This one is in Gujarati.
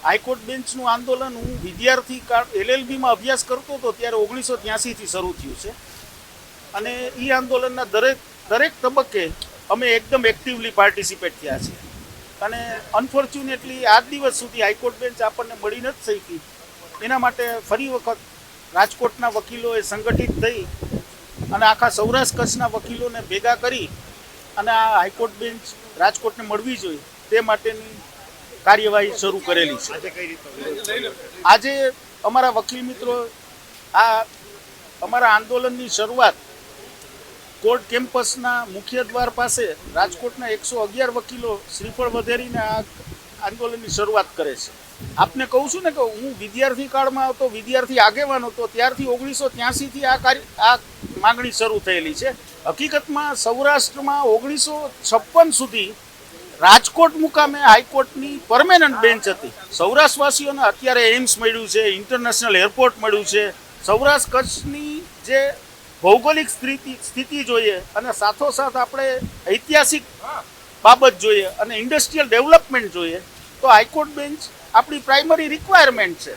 હાઈકોર્ટ બેન્ચનું આંદોલન હું વિદ્યાર્થી કાળ LLBમાં અભ્યાસ કરતો હતો ત્યારે 1983થી શરૂ થયું છે અને એ આંદોલનના દરેક તબક્કે અમે એકદમ એક્ટિવલી પાર્ટિસિપેટ થયા છીએ અને અનફોર્ચ્યુનેટલી આજ દિવસ સુધી હાઈકોર્ટ બેન્ચ આપણને મળી નથી શકી. એના માટે ફરી વખત રાજકોટના વકીલોએ સંગઠિત થઈ અને આખા સૌરાષ્ટ્ર કચ્છના વકીલોને ભેગા કરી અને આ હાઈકોર્ટ બેન્ચ રાજકોટને મળવી જોઈએ તે માટેની કાર્યવાહી શરૂ કરેલી છે. આજે અમારા વકીલ મિત્રો આ અમારા આંદોલનની શરૂઆત કોર્ટ કેમ્પસના મુખ્ય દ્વાર પાસે રાજકોટના 111 વકીલો શ્રીફળ વધેરીને આ આંદોલનની શરૂઆત કરે છે. આપને કહું છું ને કે હું વિદ્યાર્થી કાળમાં હતો, વિદ્યાર્થી આગેવાન હતો, ત્યારથી 1983થી આ માંગણી શરૂ થયેલી છે. હકીકતમાં સૌરાષ્ટ્રમાં 1956 સુધી રાજકોટ મુકામે હાઈકોર્ટની પરમેનન્ટ બેન્ચ હતી. સૌરાષ્ટ્રવાસીઓને અત્યારે એમ્સ મળ્યું છે, ઇન્ટરનેશનલ એરપોર્ટ મળ્યું છે. સૌરાષ્ટ્ર કચ્છની જે ભૌગોલિક સ્થિતિ જોઈએ અને સાથોસાથ આપણે ઐતિહાસિક બાબત જોઈએ અને ઇન્ડસ્ટ્રીયલ ડેવલપમેન્ટ જોઈએ તો હાઈકોર્ટ બેન્ચ આપણી પ્રાઇમરી રિક્વાયરમેન્ટ છે.